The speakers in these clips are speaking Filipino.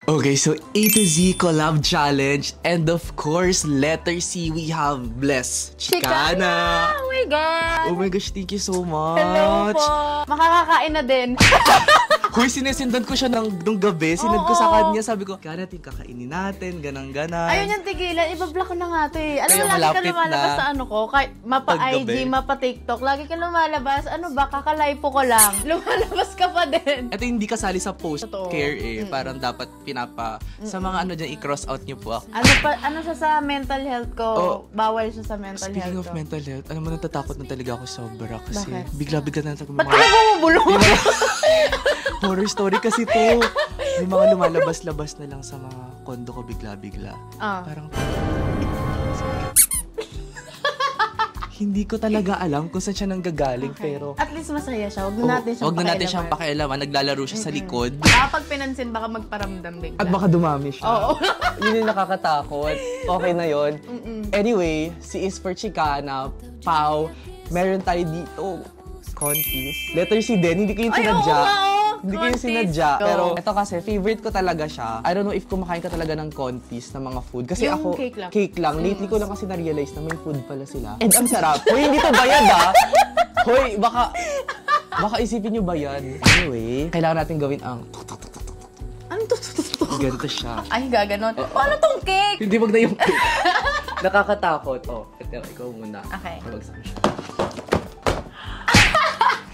Okay, so A to Z collab challenge, and of course, letter C, we have Bless Chicana. Oh my God! Oh my gosh, thank you so much. Hello po! Makakakain na din. Hoy, sinesendan ko siya nung gabi. Sinend ko sa kanya. Sabi ko, kaya natin kakainin natin, ganang-ganan. Ayun yung tigilan. Ibablock ko na nga ito eh. Alam Kaya mo, lagi ka lumalabas na. sa ano ko. Kahit mapa IG, mapa TikTok. Lagi ka lumalabas. Ano ba, kakalive ko lang. Lumalabas ka pa din. Ito hindi kasali sa post-care eh. Mm-mm. Parang dapat sa mga ano dyan, i-cross out niyo po ako. Ano siya sa mental health ko? Bawal siya sa mental health ko. Speaking of mental health, alam mo, natatakot na talaga ako sobra kasi bakit? bigla-bigla na talaga Ba't ka bumubulong? horror story kasi to. May mga lumalabas-labas na lang sa mga kondo ko bigla-bigla. Parang hindi ko talaga alam kung saan siya nanggagaling, pero At least masaya siya. Huwag na natin siyang pakialaman. Naglalaro siya sa likod. Kapag pinansin, baka magparamdam bigla. At baka dumami siya. Oo. Yun yung nakakatakot. Okay na yun. Anyway, si is for Chicana, Pau, meron tayo dito. Contis. Letter C din, hindi ko yung sinadya. Hindi ko yung sinadya. Pero ito kasi, favorite ko talaga siya. I don't know if kumakain ka talaga ng Contis na mga food. Kasi yung ako, cake lang. Lately ko lang kasi na-realize na may food pala sila. And ang sarap. Hoy, hindi to bayad ah. Hoy, baka isipin nyo bayad. Anyway, kailangan natin gawin ang Ano to? ganito siya. Ay, gaganon. Paano tong cake? Hindi, wag na yung cake. Nakakatakot. Oh, ikaw muna. Okay. Babagsak mo siya.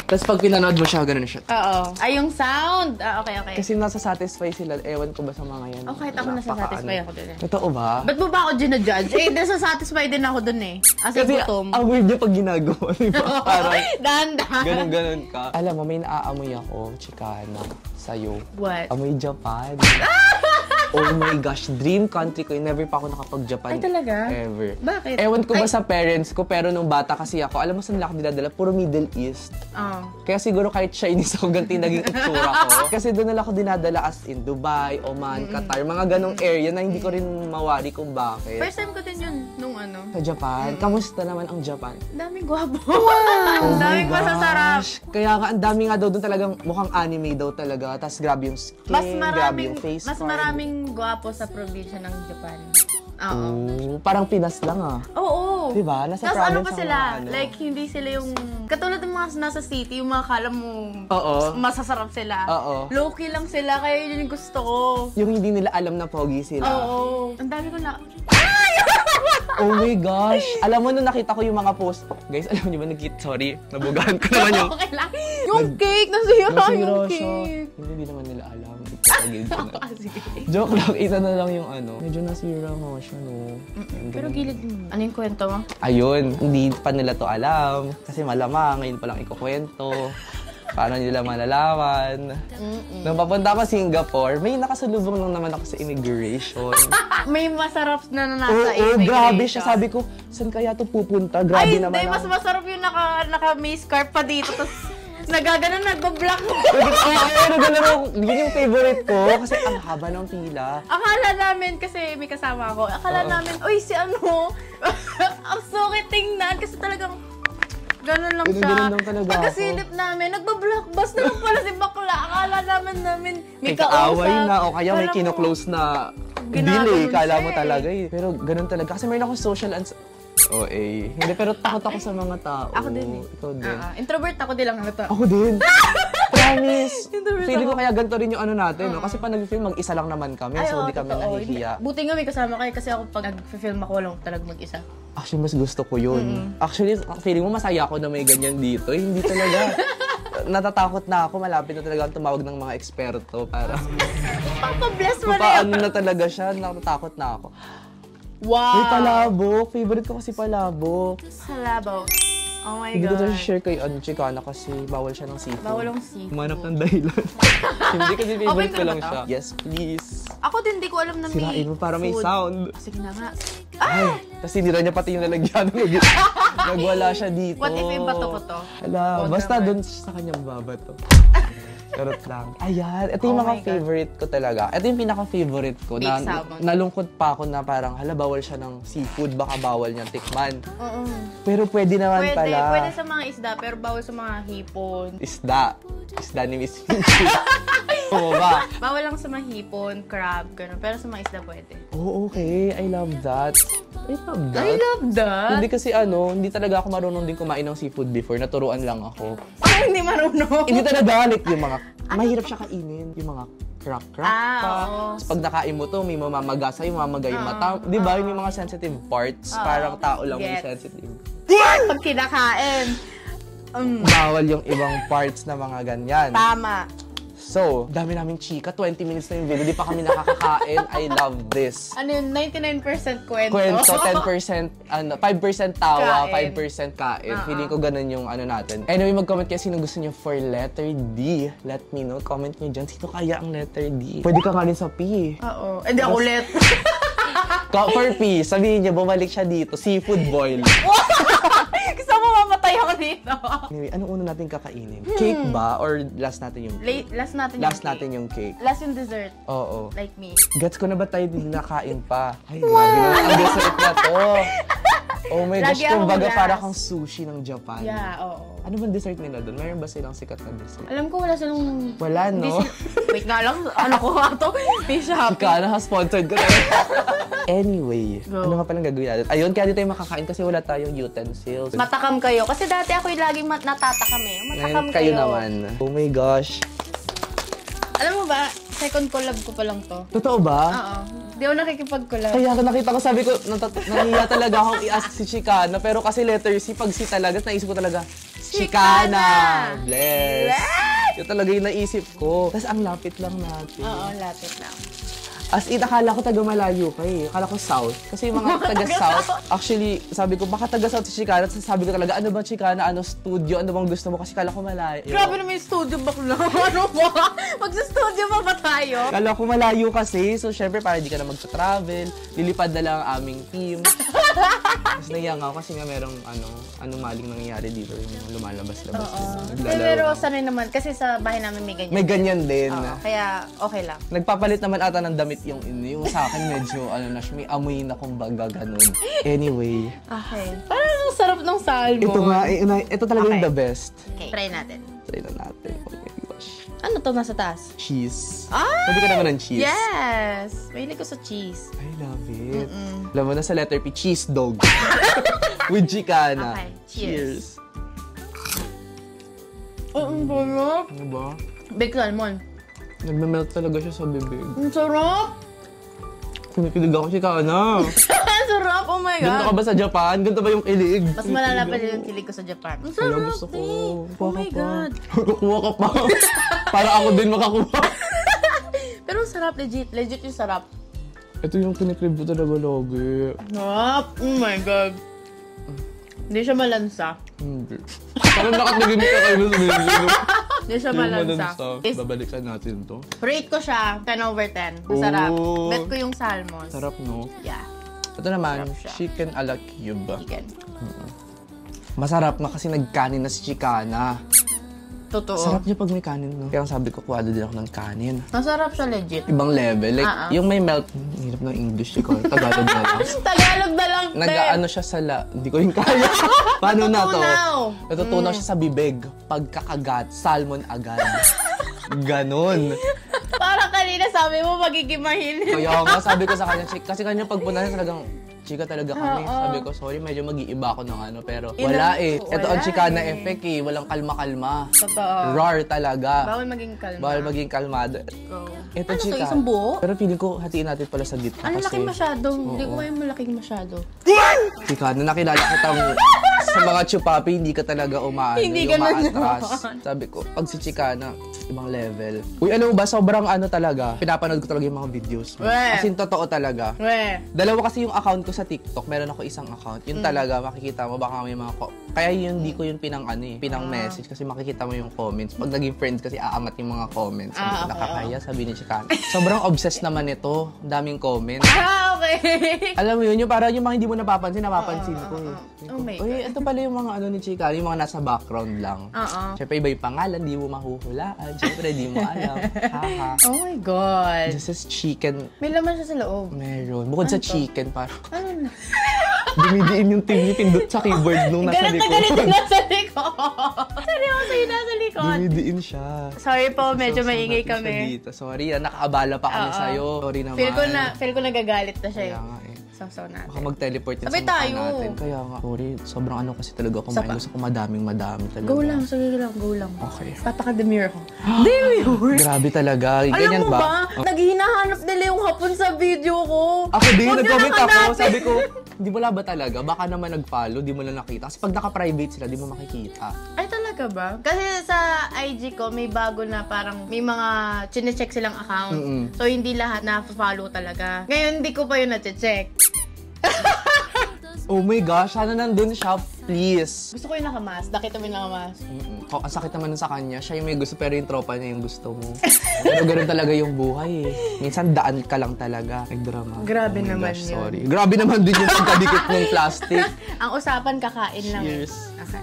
Tapos pag pinanood mo siya, ganun siya. Oo. Ay, yung sound. Okay. Kasi nasa satisfy sila. Ewan ko ba sa mga yan. Oh, kahit ako nasa-satisfy ako dun eh. Totoo ba? Ba't mo ba ako ginajudge? Nasa-satisfy din ako dun eh. As in, Kasi gutom. ang weird niya pag ginagawa. Diba? Parang Dahan-dahan. ganun ka. Alam mo, may naaamoy ako, Chicana, sa'yo. What? Amoy Japan. Oh my gosh, dream country ko. Never pa ako nakapag-Japan. Ay, talaga? Ever. Bakit? Ewan ko ba sa parents ko, pero nung bata kasi ako, alam mo saan nila ako dinadala? Puro Middle East. Kaya siguro kahit Chinese ako, ganti naging itsura ko. Kasi doon nila ako dinadala as in Dubai, Oman, Qatar, mga ganong area na hindi ko rin mawari kung bakit. First time ko din yun nung ano. Sa Japan? Kamusta naman ang Japan? Daming gwapo. Oh Ang daming my masasarap. gosh. Kaya nga, ang dami nga daw doon talagang mukhang anime daw talaga. Tapos grabe yung skin, grabe yung face mas card. maraming gwapo sa probinsya ng Japan. Oo. Oh, parang Pinas lang ah. Oo. Diba? Nasa Tapos province ano pa ang sila? mga ano. Like, hindi sila yung... Katulad ng mga nasa city, yung mga kala mo Oo. masasarap sila. Oo. Low-key lang sila, kaya yun yung gusto ko. Yung hindi nila alam na pogi sila. Oo. Ang dami ko na... Oh my gosh! Alam mo, nung nakita ko yung mga post... Guys, alam niyo ba, sorry, nabugahan ko naman yung... Okay lang. Yung cake! Nasira yung siya. cake! Hindi naman nila alam. Sige. Joke lang, isa na lang yung ano. Medyo nasira nga siya, no? Pero gilid mo. Ano yung kwento mo? Ayun, hindi pa nila to alam. Kasi malamang, ngayon pa lang ikukwento. Paano nila malalaman. Nung papunta ako Singapore, may nakasalubong lang naman ako sa immigration. May masarap na nasa Oo, immigration. grabe siya. Sabi ko, saan kaya to pupunta? Grabe Ay, naman. hindi. Mas masarap yung naka-may scarf pa dito. Tapos, nagagano, nagba-block mo. Pero gano'n, yun yung favorite ko. Kasi ang haba ng pila. Akala namin, kasi may kasama ako, akala namin, uy, si ano, ang sukit tingnan. Kasi talagang, gano'n lang siya. Ganun lang talaga ako. Pagkasilip namin, nagba-blockbust naman pala si bakla. Akala namin may May kausap. kaaway na, o kaya may Kala mo, kino-close na ginaganon deal eh. Kala siya mo eh. talaga eh. Pero ganun talaga. Kasi mayroon akong social hindi, pero takot ako sa mga tao. Ako din eh. Ikaw din. Introvert ako din lang ito. Ako din. Promise. Introvert Feeling ko ako. kaya ganito rin yung ano natin, no? Kasi pag nag-film, mag-isa lang naman kami. Ay, So, oo, di kami totoo. nahihiya. Buti nga may kasama kayo kasi ako pag nag-film ako, walang talaga mag-isa. Actually, mas gusto ko yun. Actually, feeling mo masaya ako na may ganyan dito. Hindi talaga. Natatakot na ako. Malapit na talaga ang tumawag ng mga eksperto para... Papa-bless mo na Paano na talaga siya. Natatakot na ako. Wow! May palabok. Favorite ko kasi palabok. Salabaw. Oh my Hindi ko God. to share kay Chicana kasi bawal siya ng seafood. Bawal ang seafood. Humanap ng dahilan. Hindi kasi favorite Okay ko na lang ba to? siya. Yes, please. Ako din, di ko alam na may Sirain mo para may food. sound. Sige na nga. Ay, kasi hindi niya pati yung lalagyan. Nagwala siya dito. What if ibato ko to? Hala, Huwag basta naman. doon sa kanyang babato. Charot lang. Ayan, ito yung Oh mga my God. favorite ko talaga. Ito yung pinaka-favorite ko. Na, Big salmon. nalungkot pa ako na parang, hala, bawal siya ng seafood. Baka bawal niyang tikman. Oo. Pero pwede naman pala. Pwede sa mga isda, pero bawal sa mga hipon. Isda ni Miss mo ba? Bawal lang sa mahipon, crab, gano'n. Pero sa mga isda pwede. Oh, okay. I love that. I love that. I love that. Hindi kasi hindi talaga ako marunong din kumain ng seafood before. Naturuan lang ako. Ay, hindi marunong. Hindi talaga, like yung mga, mahirap siya kainin. Yung mga crack-crack pa. Oo. So, pag nakain mo to, may mamamaga sa'yo, mamamaga yung mata. Di ba? Yung mga sensitive parts, parang tao lang may sensitive. Pag kinakain. Bawal yung ibang parts na mga ganyan. Tama. So, dami naming chika. 20 minutes na yung video. Di pa kami nakakakain. I love this. Ano yun? 99% kwento. Kwento, 10%, 5% tawa, Kain. 5% kain. Feeling ko ganun yung natin. Anyway, mag-comment kayo sino gusto nyo for letter D. Let me know. Comment nyo dyan. Sino kaya ang letter D? Pwede ka nga rin sa P. Oo. Hindi ako ulit. For P, sabihin niya, bumalik siya dito. Seafood boil. Gusto mo mamatay ako dito. Anyway, anong una natin kakainin? Cake ba? Or last natin yung cake? Last natin Last yung natin yung cake. Last yung dessert. Oo. Like me. Gets ko na ba tayo din nakain pa? Ay, grabe naman ang dessert na to. Oh my gosh, Lagi akong kumbaga last. para kang sushi ng Japan. Yeah, oo. Ano bang dessert nila doon? Mayroon ba silang sikat na dessert? Alam ko wala silang... Wala, no? Wait nga lang, ano ko nga to? May Shopee. Ika na, sponsored ko tayo. Anyway, Go. ano nga palang gagawin natin? Ayun, kaya di tayo makakain kasi wala tayong utensils. Matakam kayo. Kasi dati ako yung laging natatakam eh. Matakam Ngayon, kayo. naman. Oh my gosh. Alam mo ba, second collab ko pa lang to. Totoo ba? Oo. Di ako nakikipag-collab. Kaya nakita ko, sabi ko, nahiya talaga akong i-ask si Chicana. Pero kasi letter C, pag C talaga, naisip ko talaga, Chicana! Bless! Yun talaga yung naisip ko. Tapos ang lapit lang natin. Oo, lapit na. As in, akala ko taga-malayo ka eh. Akala ko south. Kasi yung mga taga-south, actually, sabi ko, baka taga-south si Chicana. Tapos sabi ko talaga, ano ba Chicana? Ano studio? Ano bang gusto mo? Kasi kala ko malayo. Grabe na may studio bakla. Ano ba? Magsa-studio pa ba tayo? Kala ko malayo kasi. So, syempre, para di ka na magsa-travel. Lilipad na lang ang aming team. Tapos naiya nga ako kasi nga merong maling nangyayari dito. Yung lumalabas-labas. Pero sanay naman. Kasi sa bahay namin may ganyan. May ganyan din. Oo, kaya okay lang. Nagpapalit naman ata ng damit yung sa akin medyo may amoy na kumbaga ganun. Anyway. Okay. Parang ang sarap ng salmon. Ito nga, ito talaga yung the best. Okay, try natin. Try na natin. Oh my gosh. Ano to nasa taas? Cheese. Ah! Pwede ka naman ng cheese. Yes! Mahilig ko sa cheese. I love it. Alam mo na sa letter P, cheese dog. With Chicana. Okay, cheers. Cheers. Ang sarap! Ano ba? Big salmon. Nagme-melt talaga siya sa bibig. Ang sarap! Kinikilig ako, Chicana. Ang sarap! Oh my Ganito ka God! ba sa Japan? Ganito ba yung kilig? Mas malala pa din yung kilig ko sa Japan. Ang Kaya sarap! gusto ko. Oh my God! Kukuha ka pa. Para ako din makakuha. Pero ang sarap, legit. Legit yung sarap. Ito yung kinikrib ko talaga lagi. Sarap! Oh my God! Hindi siya malansa. Hindi. Parang nakatigim ka kayo sa video. Hindi siya malansa. Babalikan natin to. Rate ko siya 10 over 10. Masarap. Oh. Bet ko yung salmon. Sarap, no? Yeah. Ito naman, Sarap siya. chicken a la cube. Chicken. Masarap na kasi nagkanin na si Chicana. Totoo. Sarap niya pag may kanin, no? Kaya sabi ko, kuwado din ako ng kanin. Masarap siya legit. Ibang level. Like, yung may melt. Hirap ng English ko. Tagalog na lang. Tagalog na lang, Nag-ano siya sa Hindi ko yung kaya. Paano na to? Natutunaw. Natutunaw siya sa bibig. Pagkakagat, salmon agad. Ganon. Parang kanina sabi mo magiging mahilig. Kaya nga, sabi ko sa kanya, kasi kanya pagpunan talagang, chika talaga kami. Sabi ko, sorry, medyo mag-iiba ako ng pero wala eh. Ito ang Chicana effect eh. Walang kalma-kalma. Totoo. Rar talaga. Bawal maging kalma. Bawal maging kalmado. Go. Ito, Ano to, Chika. isang buo? Pero feeling ko, hatiin natin pala sa gitna Ang kasi. laki masyado. Hindi ko kaya malaking masyado. Chika, na nakilala kitang sa mga chupapi, hindi ka talaga Hindi ka umaatras. Sabi ko, pag si Chicana, ibang level. Uy, alam mo ba, sobrang talaga, pinapanood ko talaga yung mga videos mo. Weh. As in, totoo talaga. Weh. Dalawa kasi yung account ko sa TikTok. Meron ako isang account. Yun talaga, makikita mo, baka may mga kaya yun, hindi ko yun pinang message kasi makikita mo yung comments. Pag naging friends kasi aangat yung mga comments. Sabi ko, nakakaya, sabi ni Chicana. Sobrang obsessed naman ito. Daming comments. Ah, okay. Alam mo yun, yung parang yung mga hindi mo napapansin ko eh. Oh my Uy, ito pala yung mga ni Chicana, yung mga nasa background lang. Siyempre, iba yung pangalan, di mo mahuhulaan. Siyempre, di mo alam. Haha. Oh my God. This is chicken. May laman siya sa loob. Meron. Bukod sa chicken, parang Ano na? Dumidiin yung team ni Pindot sa keyboard nung nasa likod. Galit na nasa likod. Seryoso yung nasa likod. Dumidiin siya. Sorry po, medyo maingay natin siya kami. dito. Sorry, nakaabala pa kami sa'yo. Sorry naman. Feel ko nagagalit na siya. Kaya nga eh. Saw natin. Baka mag-teleport yun Sabay sa mukha tayo. natin. Kaya nga, sorry. Sobrang ano kasi talaga kumain. Gusto ko madaming talaga. Go lang, sige lang, go lang. Okay. Papaka-demure ko. Demure? Grabe talaga. Alam Ganyan mo ba? ba? Naghihinahanap nila yung hapon sa video ko. Ako din, Huwag nag-comment na ako. hanapin. Sabi ko, di mo ba talaga? Baka naman nag-follow, di mo lang nakita. Kasi pag naka-private sila, di mo makikita. Ay, talaga ba? Kasi sa IG ko, may bago na parang may mga chine-check silang account. So, hindi lahat na-follow talaga. Ngayon, hindi ko pa yun na-check. Oh my gosh, sana nandun siya, please. Gusto ko yung nakamask. Nakita mo yung nakamask. Ang sakit naman sa kanya. Siya yung may gusto, pero yung tropa niya yung gusto mo. Pero ganun talaga yung buhay eh. Minsan daan ka lang talaga. Nagdrama. Grabe Oh my naman gosh, yun. sorry. Grabe naman din yung pagkadikit ng plastic. Ang usapan, kakain lang. Cheers. Okay.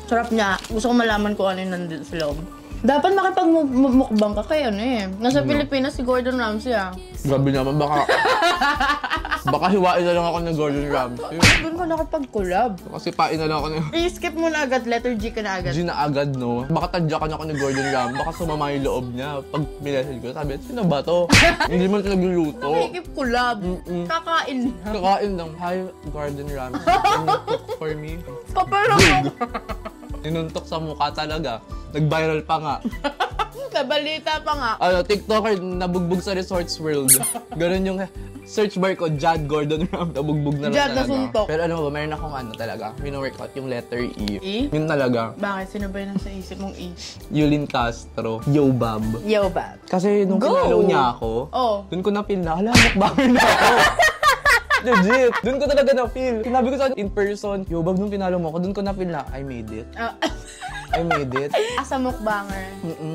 Sarap niya. Gusto ko malaman kung ano yung nandito sa loob. Dapat makipag-mukbang ka kay ano eh. Nasa Pilipinas si Gordon Ramsay ah. Grabe naman, baka hiwain na lang ako ng Gordon Ramsay. Doon ko nakapag-collab. Kasi pain na lang ako ng I-skip mo na agad, letter G ka na agad. G na agad, no? Baka tadyakan ako ni Gordon Ramsay. Baka sumama yung loob niya. Pag minessage ko, sabi, sino ba to? Hindi man ito nagluluto. Nakikip collab. Kakain na. Kakain lang. Hi, Gordon Ramsay. Can you cook for me? Kapala mo. Ninuntok sa mukha talaga. Nag-viral pa nga. Nabalita pa nga. TikToker nabugbog sa Resorts World. Ganun yung search bar ko, Jad Gordon Ramsay. Nabugbog na lang Jad talaga. na suntok. Pero ano ba, meron akong ano talaga. Mino-workout yung letter E. E? Yun talaga. Bakit? Sino ba yun sa isip mong E? Yulin Castro. Yo, Bob. Yo, Bob. Kasi nung Go! pinalaw niya ako, dun ko na-feel na, hala, mukbanger na ako. Legit. Dun ko talaga na-feel. Sinabi ko sa in person, yo, Bob, nung pinalo mo ako, dun ko na-feel na, I made it. I made it. As a mukbanger.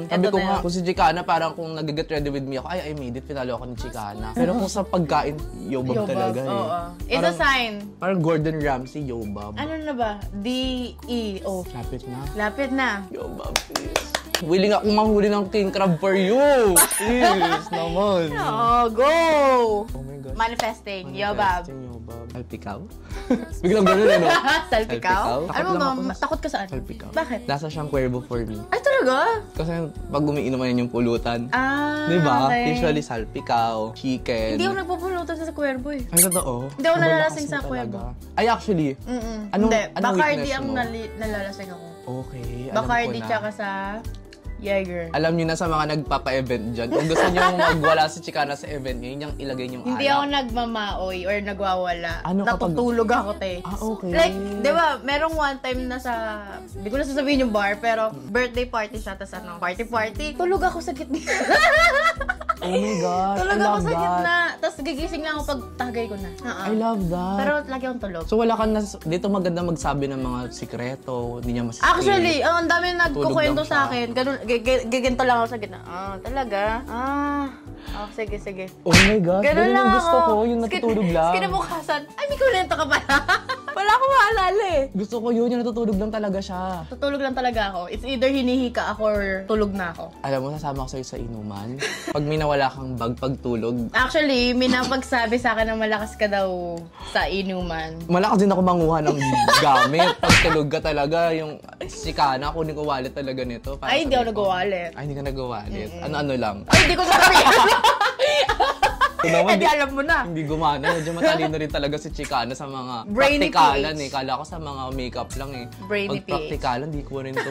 Sabi ko nga, kung si Chicana, parang kung nag-get ready with me ako, ay, I made it, pinalo ako ni Chicana. Pero kung sa pagkain, yo, Bob talaga eh. Oo. It's a sign. Parang Gordon Ramsay, yo, Bob. Ano na ba? D-E-O. Lapit na. Lapit na. Yo, Bob, please. Willing akong mahuli ng king crab for you. Please, naman. Oh, go! Oh my gosh. Manifesting. Yo, Bob. Yo, Bob. Salpikaw? Biglang ganun eh, no? Salpikaw? Takot Ano lang ba? ako. Takot ka saan? Salpikaw. Bakit? Lasa siyang cuervo for me. Ay, talaga? Kasi pag umiinuman yun yung pulutan. Diba? Okay. Usually salpikaw, chicken. Hindi ako nagpupulutan sa kuwerbo eh. Ay, totoo? Hindi ako Sobrang nalalasing lakas sa mo kuwerbo. talaga. Ay, actually. Anong Hindi. weakness Bacardi ang mo? nalalasing ako. Okay, alam Bacardi ko na. tsaka sa Jaeger. Alam niyo na sa mga nagpapa-event dyan, kung gusto niyo magwala si Chicana sa event niyo, yun yung ilagay niyong Hindi alak. ako nagmamaoy or nagwawala. Ano kapag- Natutulog ako, te. Okay. Like, di ba, merong one time na sa, hindi ko na sasabihin yung bar, pero birthday party siya, tas ano, party. Tulog ako sa gitna. Oh my God, Tulog I ako love sa that. gitna. Tas gigising lang ako pag tagay ko na. I love that. Pero lagi akong tulog. So wala ka na, dito maganda magsabi ng mga sikreto, hindi niya masisipin. Actually, ang dami nagkukwento lang sa siya. akin. Ganun, giginto lang ako sa gitna. Talaga? Sige. Oh my God, Ganun ganun lang yung gusto ako. ko, yung natutulog lang. Kinabukasan, ay, may kunento ka pala. Wala akong maalala eh. Gusto ko yun, yung natutulog lang talaga siya. Tutulog lang talaga ako. It's either hinihika ako or tulog na ako. Alam mo, sasama ko sa'yo sa inuman. Pag may nawala kang bag pagtulog, Actually, may napagsabi sa akin na malakas ka daw sa inuman. malakas din ako manguha ng gamit. Pag tulog ka talaga, yung Chicana, kunin ko wallet talaga nito. para Ay, hindi sabi ako ko, nag-wallet. Ay, hindi ka nag-wallet. Ano-ano lang. Ay, hindi ko sasabihin. Ito naman, Hindi alam mo na. Hindi gumana. Medyo matalino rin talaga si Chicana sa mga Brainy praktikalan PH. eh. Kala ko sa mga makeup lang eh. Brainy Pag praktikalan, di ko rin ito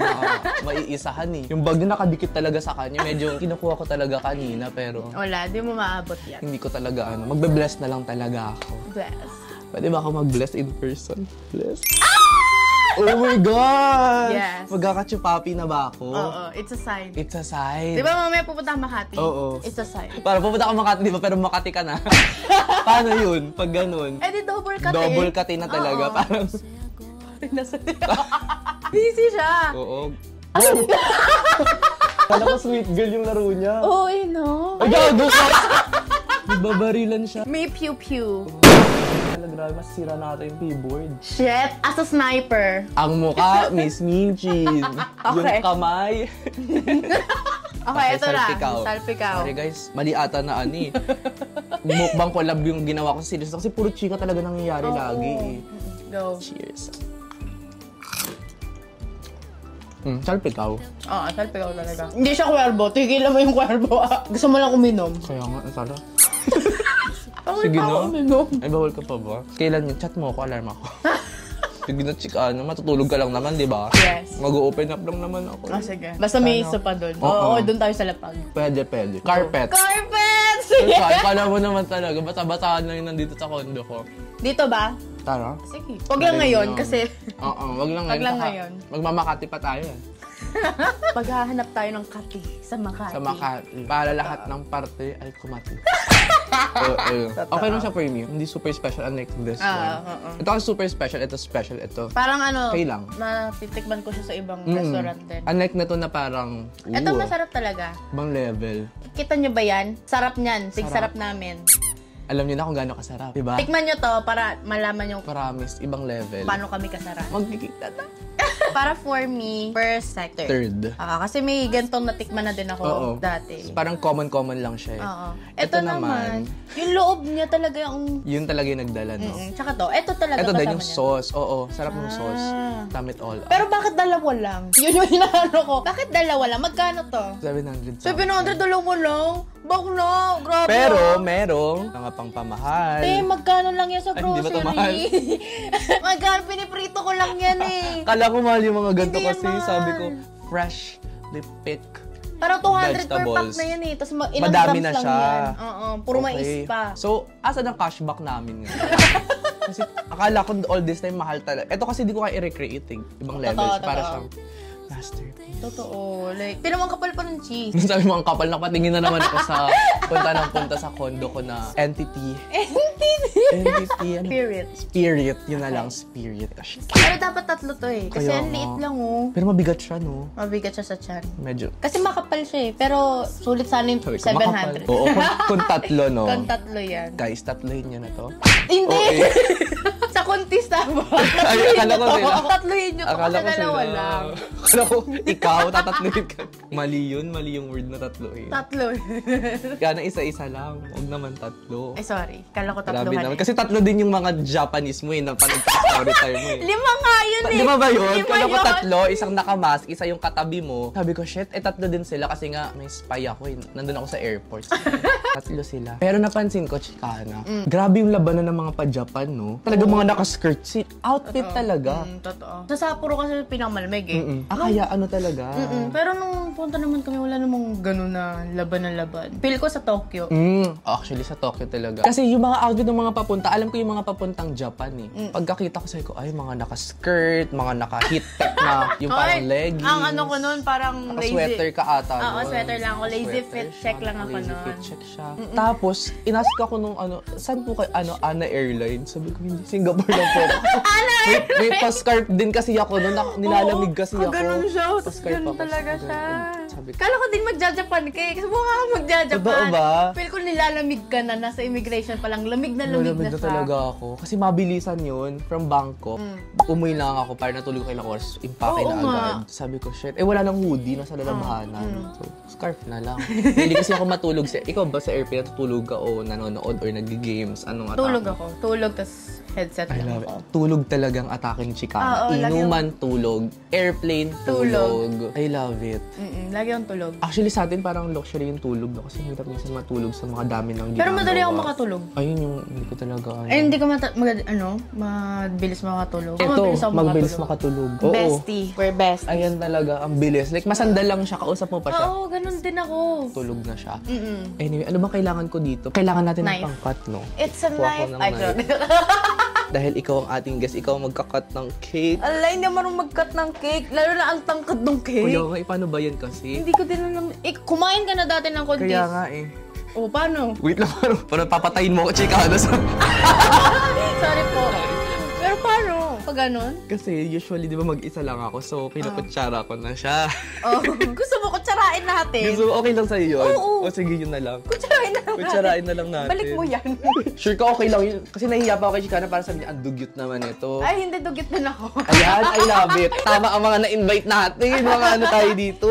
maiisahan eh. Yung bag na nakadikit talaga sa kanya, medyo kinukuha ko talaga kanina pero Wala, di mo maabot yan. hindi ko talaga magbe-bless na lang talaga ako. Bless. Pwede ba ako mag-bless in person? Bless? Oh my God! Yes. Magkakachupapi na ba ako? Oo, it's a sign. It's a sign. Di ba mamaya pupunta ka Makati? Oo. It's a sign. Para pupunta ka Makati, di ba? Pero Makati ka na. Paano yun? Pag ganun. Eh di double cut Double cut na talaga. Oo. Parang, Busy siya. oo. Kala ko sweet girl yung laro niya. Oh, I know. Ay, gago ka! Nagbabarilan siya. May pew-pew. Grabe, masisira natin yung keyboard. Shit, as a sniper. Ang mukha, Miss Minchin. Okay. Yung kamay. Okay, ito lang. salpikaw. Salpikaw. Sorry guys, mali ata na ani. Mukbang collab yung ginawa ko sa series kasi puro chika talaga nangyayari lagi eh. Go. Cheers. Salpikaw. Oo, salpikaw talaga. Hindi siya kwerbo. Tigilan mo yung kwerbo. Gusto mo lang uminom. Kaya nga, ang sarap. Sige na. Uminom. Ay, bawal ka pa ba? Kailan yun? Chat mo ako, alarm ako. Sige na, chika, matutulog ka lang naman, di ba? Yes. Mag-open up lang naman ako. Sige. Basta may isa pa doon. Oo, doon tayo sa lapag. Pwede. Carpet. Carpet! Sige. Kala mo naman talaga, bata-bataan lang yun nandito sa kondo ko. Dito ba? Tara. Sige. Huwag lang ngayon kasi... Oo, wag lang Wag lang ngayon. Magmamakati pa tayo. Paghahanap tayo ng kati sa Makati. Sa Makati. Para lahat ng parte ay kumati. Okay lang siya for me. Hindi super special unlike this one. Ito ang super special. Ito special. Ito. Parang ano, okay lang. natitikman ko siya sa ibang restaurant din. Unlike na to na parang... Ito masarap talaga. Ibang level. Kita nyo ba yan? Sarap niyan. Sarap namin. Alam niyo na kung gaano kasarap, diba? Tikman nyo to para malaman nyo Promise, ibang level. paano kami kasarap. Magkikita na. Para for me, first sector. Third. Kasi may gantong natikman na din ako dati. Parang common lang siya eh. Oo. Ito naman, yung loob niya talaga yung... Yun talaga yung nagdala, no? Tsaka to, ito talaga Ito kasama din yung niya. sauce. Oo, sarap ng sauce. Tam it all up. Pero bakit dalawa lang? Yun yung inaano ko. Bakit dalawa lang? Magkano to? 700. 700 dalawa lang? Bakla, grabe. Pero, merong mga pangpamahal. Magkano lang yan sa Ay, hindi ba grocery? ito mahal? Magkano, piniprito ko lang yan eh. Kala ko mahal yung mga ganito Hindi yan kasi mahal. sabi ko, fresh lip pick. Parang 200 per pack Vegetables. na yan eh. Tapos ilang Madami grams na lang siya. yan. Oo, puro mais pa. So, asa ng cashback namin ngayon? Kasi akala ko all this time mahal talaga. Ito kasi di ko kaya i-recreate eh. Ibang levels. Para siyang masterpiece. Totoo. Like, pinamang kapal pa ng cheese. Sabi mo, ang kapal na patingin na naman ako sa punta sa condo ko na entity. Entity. Ano? Spirit. Yun na lang, spirit. Pero dapat tatlo to eh. Kasi Kaya ang liit nga. lang oh. Pero mabigat siya, no? Mabigat siya sa tiyan. Medyo. Kasi makapal siya eh. Pero sulit sana yung Sabi ko, makapal. 700. Oo, kung tatlo, no? Kung tatlo yan. Guys, tatlohin niyo na to. Hindi! Okay. Sa kontista ba? Ay, akala ko sila. Tatlohin nyo to kasi dalawa lang. Akala ko, ikaw, tatatlohin ka. Mali yun, mali yung word na tatlohin. Tatlo. Kaya na isa-isa lang, huwag naman tatlo. Ay, sorry. Kala ko Grabe tatluhan naman. eh. Kasi tatlo din yung mga Japanese mo eh, na panag-story time mo eh. 5 nga yun eh. Di ba ba yun? 5 Kala ko yun. tatlo, isang nakamask, isa yung katabi mo. Sabi ko, shit, tatlo din sila kasi nga may spy ako eh. Nandun ako sa airport. Tatlo sila. Pero napansin ko, Chicana, grabe yung labanan ng mga pa-Japan, no? Talaga mga naka-skirt outfit talaga. Totoo. Sa Sapporo kasi pinakamalamig eh. Kaya ano talaga? Pero nung punta naman kami, wala namang gano'n na laban na laban. Feel ko sa Tokyo. Actually, sa Tokyo talaga. Kasi yung mga outfit ng mga papunta, alam ko yung mga papuntang Japan eh. Pagkakita ko, sabi ko, ay, mga naka-skirt, mga naka-heat tech na, yung parang leggings. Ang ano ko nun, parang lazy. Sweater ka ata. Oo, nun. sweater lang ako. Lazy Sweater fit siya, check lang ako lazy nun. fit check siya. Tapos, inask ako nung saan po kayo, Ana Airlines? Sabi ko, hindi, Singapore lang po. may pa-scarf din kasi ako nun, nilalamig kasi ako. Ganun siya. Tapos Pa-scarf ganun ako, talaga ganun. siya. Sabi ko, Kala ko din magja-Japan ka eh. Kasi mukha ka magja-Japan. Totoo ba? Feel ko nilalamig ka na. Nasa immigration pa lang. Lamig na lamig malamig na na siya. talaga ako. Kasi mabilisan yun, from Bangkok. Umuwi lang ako para natulog ko ilang oras. Impake Oo na nga. agad. Sabi ko, shit. Wala nang hoodie, nasa lalabahanan. So, scarf na lang. Hindi kasi ako matulog. Ikaw ba sa airplane natutulog ka o nanonood or nag-games? Anong atake? Tulog ako. Tulog, tas headset I lang love ako. it. Tulog talaga ang atake ni Chicana. Oo, lagi Inuman, tulog. Airplane, tulog. I love it. Lagi akong tulog. Actually, sa atin parang luxury yung tulog. No? Kasi hirap minsan matulog sa mga dami ng ginagawa. Pero madali ako makatulog. Ayun yung hindi ko talaga. Ay, hindi ko mabilis makatulog. Ako Ito, mabilis ako magbilis makatulog. Oo. Bestie. We're besties. Ayan talaga, ang bilis. Like, masandal lang siya, kausap mo pa siya. Oo, ganun din ako. Tulog na siya. Anyway, ano bang kailangan ko dito? Kailangan natin ng Knife. pang-cut, no? It's a Kuha ko knife. ng Ay, knife. Dahil ikaw ang ating guest, ikaw ang magka-cut ng cake. Ala, hindi marunong mag-cut ng cake. Lalo na ang tangkad ng cake. Kuya nga, paano ba yan kasi? Hindi ko din alam. Kumain ka na dati ng konti. Kaya nga eh. O, paano? Wait lang, parang papatayin mo ako, Chicana. Sorry po. Pero paano? Pag ganun? Kasi usually, di ba mag-isa lang ako, so pinakutsara ko na siya. Oh, gusto mo kutsarain natin? So, okay lang sa'yo yun? Oo. O sige, yun na lang. Kutsarain na lang Kutsarain na lang natin. Balik mo yan. Sure ka okay lang yun? Kasi nahihiya pa ako kay Chicana para sabi niya, ang dugyot naman ito. Ay, hindi, dugyot din ako. Ayan, I love it. Tama ang mga na-invite natin. Mga ano tayo dito.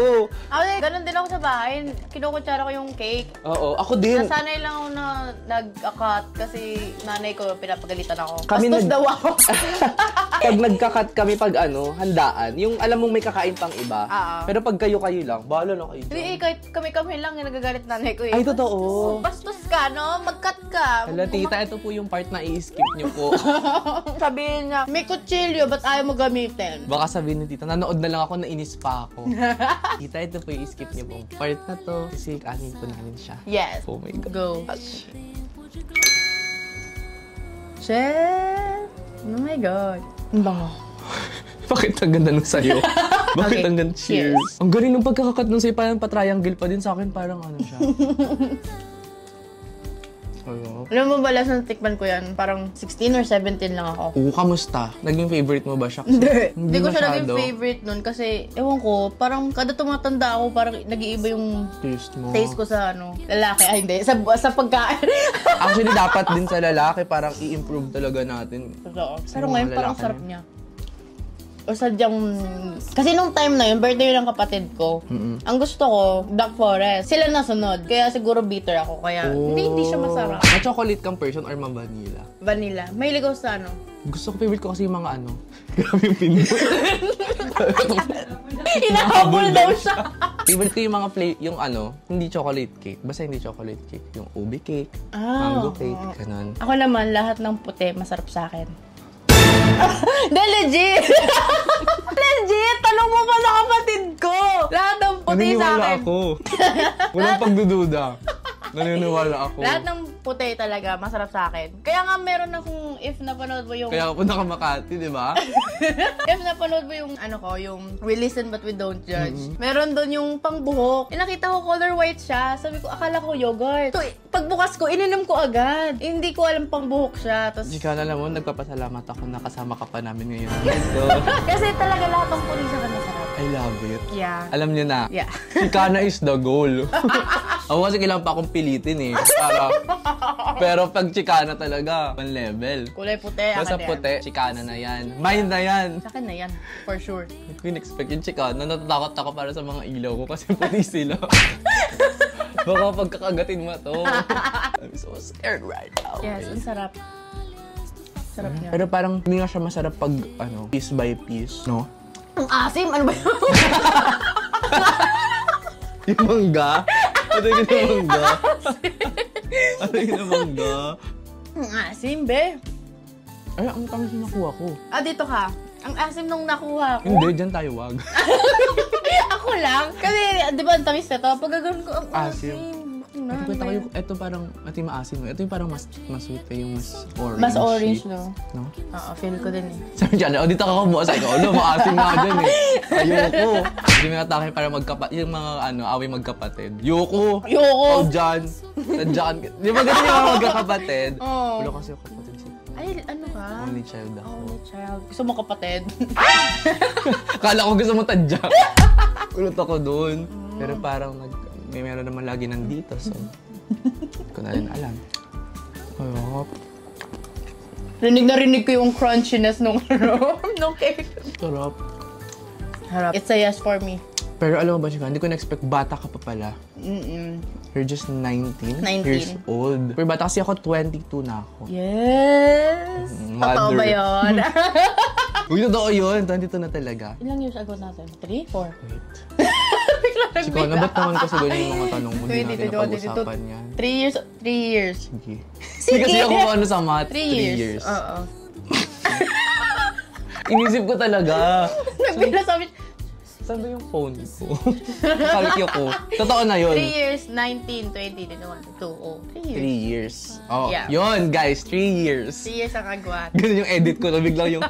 Ako, ganun din ako sa bahay. Kinukutsara ko yung cake. Oo, ako din. Nasanay lang ako na nag-cut kasi nanay ko pinapagalitan ako. Kami Bastos daw ako. Pag nagka-cut kami pag handaan, yung alam mong may kakain pang iba. Pero pag kayo-kayo lang, bahala na kayo. Hindi, kahit kami-kami lang yung nagagalit nanay ko eh. Ay, totoo. Bastos ka, no? Mag-cut ka. Hala, tita, ito po yung part na i-skip niyo po. Sabihin niya, may kutsilyo, ba't ayaw mo gamitin? Baka sabihin ni tita, nanood na lang ako, nainis pa ako. Tita, ito po yung i-skip niyo po. Part na to, kasi kanin po namin siya. Yes. Oh my God. Go. Shit. Oh my God. Ang bango. Bakit ang ganda nung sayo? Bakit Okay, ang ganda? Cheers. Ang galing ng pagkakakat nung sa'yo, parang pa-triangle pa din sa akin, parang ano siya. Hello? Alam mo ba, last na tikman ko yan, parang 16 or 17 lang ako. Oo, kamusta? Naging favorite mo ba siya? Hindi ko siya naging masyado. favorite nun kasi, ewan ko, parang kada tumatanda ako, parang nag-iiba yung taste ko sa lalaki. Ay, hindi. Sa pagkain. Actually, dapat din sa lalaki, parang i-improve talaga natin. Totoo. Sa Pero mga ngayon parang lalaki sarap na. niya. O sadyang... Kasi nung time na yun, birthday yun ng kapatid ko. Ang gusto ko, Black Forest. Sila nasunod. Kaya siguro bitter ako. Kaya hindi siya masarap. Ma-chocolate kang person or ma-vanilla? Vanilla. Mahilig ako sa Gusto ko, favorite ko kasi yung mga grabe yung pindot. Hinahabol daw siya. Favorite ko yung mga yung hindi chocolate cake. Basta hindi chocolate cake. Yung ube cake, mango cake, ganun. Ako naman, lahat ng puti masarap sa akin. De, legit! Legit! Tanong mo pa sa kapatid ko! Lahat ng puti sa akin. ako. Walang pagdududa. Naniniwala ako. Lahat ng puti talaga, masarap sa akin. Kaya nga meron akong, if napanood mo yung... Kaya ako punta ka Makati, di ba? If napanood mo yung, yung We Listen But We Don't Judge. Meron doon yung pangbuhok. Nakita ko color white siya. Sabi ko, akala ko yogurt. So, pagbukas ko, ininom ko agad. Hindi ko alam pangbuhok siya. Tapos... Chika, alam mo, nagpapasalamat ako na kasama ka pa namin ngayon dito. Kasi talaga lahat ng puti sa kanya masarap. I love it. Yeah. Alam niyo na, Yeah. Chicana is the goal. Ako kasi kailangan pa akong pilitin eh. Pero pag Chicana talaga, one level. Kulay puti, Basta akin puti, Chicana na yan. Mine na yan. Sa akin na yan, for sure. Hindi ko in-expect yung Chicana. Natatakot ako para sa mga ilaw ko kasi puti sila. Baka pagkakagatin mo to. I'm so scared right now. Yes, ang sarap. Sarap niya. Pero parang hindi nga siya masarap pag piece by piece, no? Ang asim! Ano ba yun? Yung mangga? Ano yung mangga? Ano yung mangga? Ang asim, be. Ay, ang tamis yung nakuha ko. Dito ka. Ang asim nung nakuha ko. Hindi, dyan tayo wag. Ako lang. Kasi, di ba, ang tamis na to? Pag gagawin ko, ang Asim. asim. Ito ko yung, ito parang, ito yung maasim. Ito yung parang mas sweet pa yung mas orange. Mas orange, no? No? Oo, feel ko din eh. Sabi dyan, dito ka kumuha sa ikaw. Maasim nga dyan eh. Ayoko. Hindi mo natake para yung mga away magkapatid. Yoko! Yoko! Dyan. Tadyan. Di ba ganyan yung mga magkakapatid? Oo. Wala kasi yung kapatid siya. Ay, ano ka? Only child ako. Only child. Gusto mo kapatid? Kala ko gusto mo tadyak. Kulot ako doon. Pero parang meron naman lagi nandito. So, hindi ko na rin alam. Ayop. Rinig na rinig ko yung crunchiness nung nung cake. Sarap. Harap. It's a yes for me. Pero alam mo ba, Chika, hindi ko na-expect bata ka pa pala. You're just 19 years old. Pero bata kasi ako, 22 na ako. Yes! Totoo ba yun? Uy, totoo yun. 22 na talaga. Ilang years ago natin? 3? 4? Wait. Chika, nabat naman kasi ganyan yung mga tanong mo. Hindi natin napag-usapan yan. 3 years? 3 years. Sige. Sige kasi ako ano sa math. 3 years. Oo. Inisip ko talaga. Nagbila sabi, saan ba yung phone ko? Kalkyo ko. Totoo na yun. 3 years, 19, 20, 21, 2, 3 years. 3 years. Oh, Yeah. yun guys, 3 years. 3 years ang agwat. Ganun yung edit ko. Biglang yung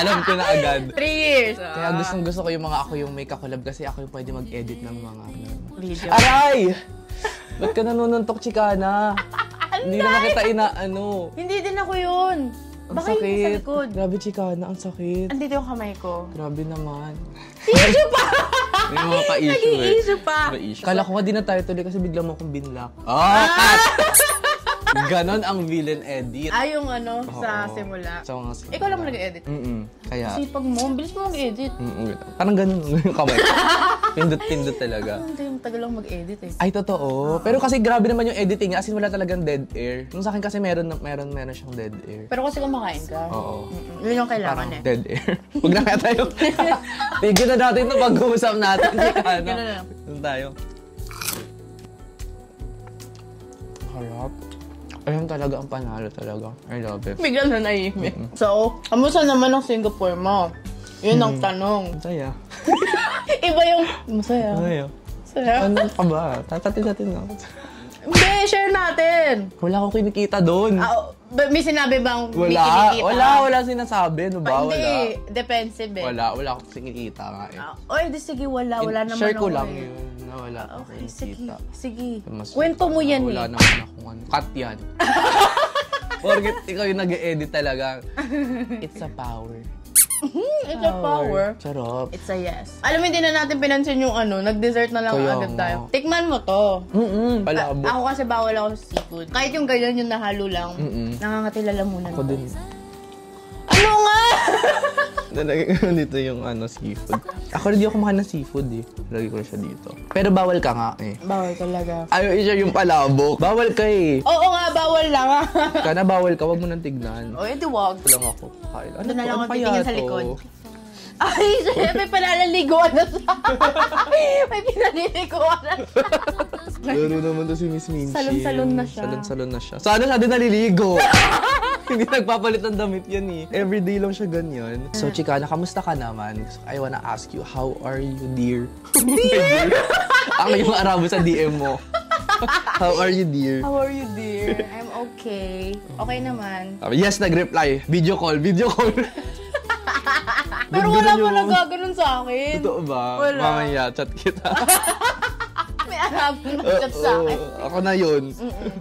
alam ko na agad. 3 years. Kaya gusto ko yung mga ako yung may kakulab kasi ako yung pwede mag-edit ng mga Video. Aray! Ba't ka nanununtok, Chicana? Hindi naman kita Hindi din ako yun. Ang Baka yung sa sakit. likod. Grabe, Chicana. Ang sakit. Andito yung kamay ko. Grabe naman. Tissue pa! May mga pa-issue Nag-i-issue pa. May issue. Kala ko nga di na tayo tuloy kasi bigla mo akong binlock. Cut! Ganon ang villain edit. Ay, yung ano, sa simula. Sa mga simula. Ikaw lang nag-edit. Kaya... Sipag mo, bilis mo mag-edit. Parang ganon yung kamay. Pindot-pindot talaga. Hindi, yung tagal lang mag-edit eh. Ay, totoo. Pero kasi grabe naman yung editing. As in, wala talagang dead air. Nung sa akin kasi meron siyang dead air. Pero kasi kumakain ka. Oo. Yun yung kailangan Parang eh. dead air. Huwag na kaya tayo. Tigil na natin ito pag-uusap natin. Ganun na lang. Doon tayo. Harap. Ayun talaga ang panalo talaga. I love it. Bigla na naimik. So, kamusta naman ang Singapore mo? Yun ang tanong. Masaya. Iba yung, masaya. Masaya. Masaya. Ano ka ba? Tatatin lang. Hindi, share natin. Wala akong kinikita doon. May sinabi bang may Wala. kinikita? Wala sinasabi. Ano ba? Hindi, defensive eh. Wala akong kinikita nga eh. Oy, di sige, wala naman Share ko ako lang eh. yun. Na wala akong Okay, sige. kinikita. Sige. Mas- Kwento mo yan Wala eh. naman akong ano. Cut yan. Forget ikaw yung nag-edit talaga. It's a power. It's a power. Sarap. It's a yes. Alam mo, hindi na natin pinansin yung ano, nag-dessert na lang Kaya agad nga. tayo. Tikman mo to. Palabo. Ako kasi bawal ako sa seafood. Kahit yung ganyan yung nahalo lang, nangangatilala muna. Ako din. Ano nga? Nalagay ko dito yung seafood. Ako hindi ako kumakain ng seafood eh. Lagay ko siya dito. Pero bawal ka nga eh. Bawal talaga. Ayaw i-share yung palabok. Bawal ka eh. Oo nga, bawal lang. Kana bawal ka, wag mo nang tignan. O, edi wag. Ito lang ako. Kain. Doon na lang ako kaya titingin sa to? likod. Ay, may panalaliguan na siya. May pinaliliguan na siya. Laro naman to si Miss Minchi. Salon-salon na siya. Salon-salon na siya. Sana siya din naliligo. Hindi nagpapalit ng damit yan eh. Everyday lang siya ganyan. So, Chikana, kamusta ka naman? I wanna ask you, how are you, dear? Dear? Ang yung Arabo sa DM mo. How are you, dear? How are you, dear? I'm okay. Okay naman. Yes, nag-reply. Video call. Pero wala mo nagaganon sa akin. Totoo ba? Wala. Mamaya, chat kita. May Arabo nag-chat sa akin. Ako na yun.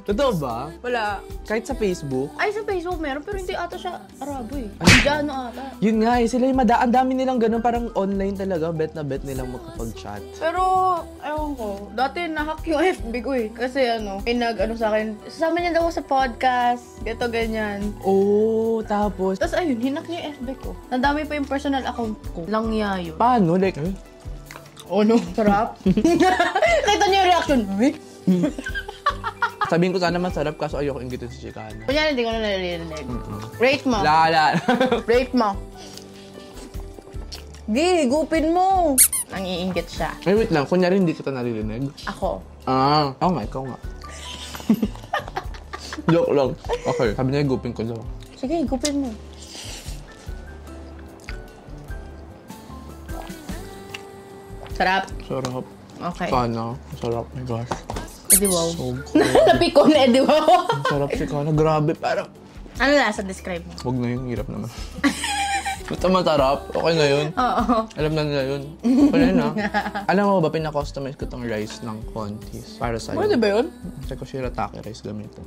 Totoo ba? Wala. Kahit sa Facebook? Ay, sa Facebook meron, pero hindi ata siya Arabo eh. Indiano ata. Yun nga eh, sila yung ang dami nilang ganun, parang online talaga, bet na bet nilang makapag-chat. Pero, ewan ko, dati nahack yung FB ko eh. Kasi pinag sa akin, sasama niya daw ako sa podcast, gato ganyan. Oh, tapos, Tapos ayun, hinak niya yung FB ko. Nadami pa yung personal account ko. Langya yun. paano? Like, Oh no, sarap. Kita niyo yung reaction. Uy? sabihin ko sana masarap kaso ayoko inggitin si Chikana. Kunyari, hindi ko na nalilinig. Rate mo. La. Rate mo. Di, gupin mo. Nangiinggit siya. Ay, wait lang. Kunyari hindi kita naririnig. Ako. Oo nga, ikaw nga. Joke lang. Okay, sabi niya gupin ko daw. Sige, gupin mo. Sarap. Sarap. Okay. Sana. Sarap. My gosh. Edi wow. So cool. Napiko na edi wow. Sarap Chikana. Grabe. Parang, Ano lasa? Describe mo. wag na yun. Hirap naman. Basta masarap. Okay na yun. Oo. Alam na nila yun. Wala yun Alam mo ba, pinakustomize ko tong rice ng Contis para sa'yo. Pwede ba yun? Kasi ko shirataki rice gamitin.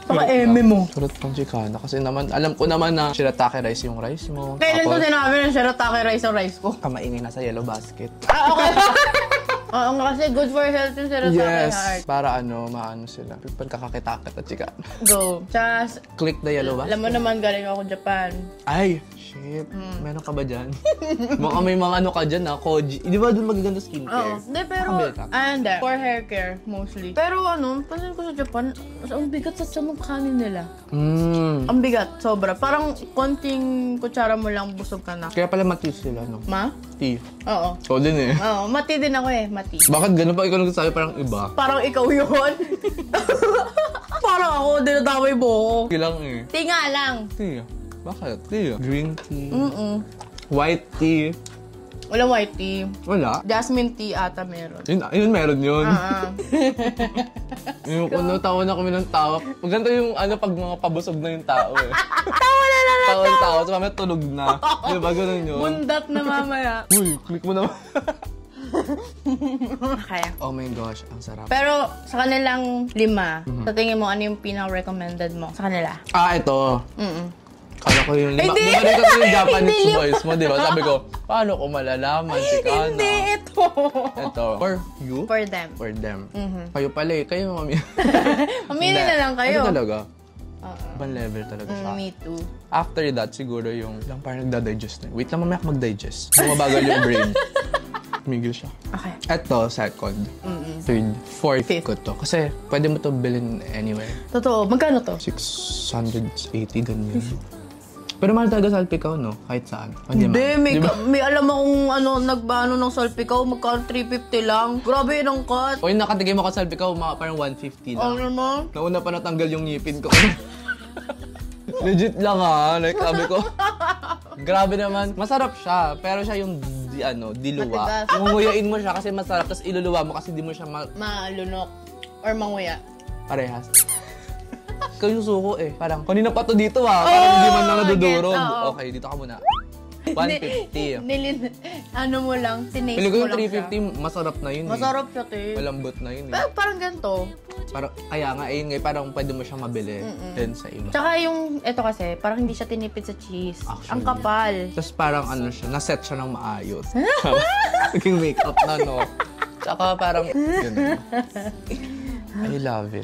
Saka eme mo. Sarap ng Chikana. Kasi naman, alam ko naman na shirataki rice yung rice mo. Kailan ko Tapos, sinabi na shirataki rice ang rice ko? kamaingay na sa yellow basket. Okay. Oo nga kasi good for health yung shirataki Yes! heart. Para maano sila. Pagkakakitakit at Chikana. Go. Tsaka, Click the yellow basket. alam mo naman galing ako Japan. Ay! Shit. Meron ka ba dyan? Baka may mga ka dyan koji. Di ba doon magaganda Oo. skincare? Hindi, pero, Nakabili ka? hindi. For hair care, mostly. Pero pansin ko sa Japan, ang bigat sa tiyan ng kanin nila. Ang bigat, sobra. Parang konting kutsara mo lang, busog ka na. Kaya pala mati sila, no? Ma? Tea. Oo. Ikaw din eh. Oo, mati din ako eh, mati. Bakit ganun pa ikaw nagsasabi parang iba? Parang ikaw yun. Parang ako, dinadamay mo ako. Kilang eh. Tinga lang. Tea. Bakit? Tea. Green tea. White tea. Wala white tea. Wala. Jasmine tea ata meron. Yun meron yun. Ah. Yung kuno, tawa na kami ng tawa. Maganda yung pag mga pabusog na yung tao eh. Tawa na lang. Tawa ng tao, so mamaya tulog na. Di ba ganun yun? Bundat na mamaya. Uy, click mo naman. Okay. Oh my gosh, ang sarap. Pero sa kanilang 5, sa tingin mo, ano yung pinaka-recommended mo sa kanila? Ito. Kala ko yung lima. Hindi. Di ko yung Japanese Hindi. voice mo, di ba? Sabi ko, paano ko malalaman si Kana? Hindi, ito. Ito. For you? For them. For them. Kayo pala eh. Kayo, mami. Mamili na lang kayo. Ano talaga? Ibang level talaga siya. Me too. After that, siguro yung lang parang nagda-digest na. Wait lang, mamaya mag-digest. Bumabagal yung brain. Tumigil siya. Okay. Ito, second. Third. Fourth ko to. Kasi pwede mo to bilhin anywhere. Totoo. Magkano to? 680, ganyan. Pero mahal talaga salpikaw, no? Kahit saan. Hindi, may alam akong nagbaano ng salpikaw, magkano 350 lang. Grabe yun ang cut. O yung nakatigay mo ka salpikaw, mga parang 150 lang. Ano naman? Nauna pa natanggal yung ngipin ko. Legit lang ha. Like, sabi ko. Grabe naman. Masarap siya. Pero siya yung diluwa. Matigas. Munguyain mo siya kasi masarap. Tapos iluluwa mo kasi di mo siya Malunok. Or manguya. parehas. Ikaw yung suko eh. Parang, kanina pa to dito ha. Parang hindi man lang nadudurog. Okay, dito ka muna. 150. Ano mo lang, tinaste Pili ko mo yung lang siya. 350, masarap na yun Masarap siya, te. Malambot na yun eh. Pero parang ganito. Parang, kaya nga, ayun nga, parang pwede mo siyang mabili din sa iba. Tsaka yung, eto kasi, parang hindi siya tinipid sa cheese. Actually. Ang kapal. Tapos parang siya, naset siya ng maayos. Naging makeup na, no? Tsaka parang, yun. I love it.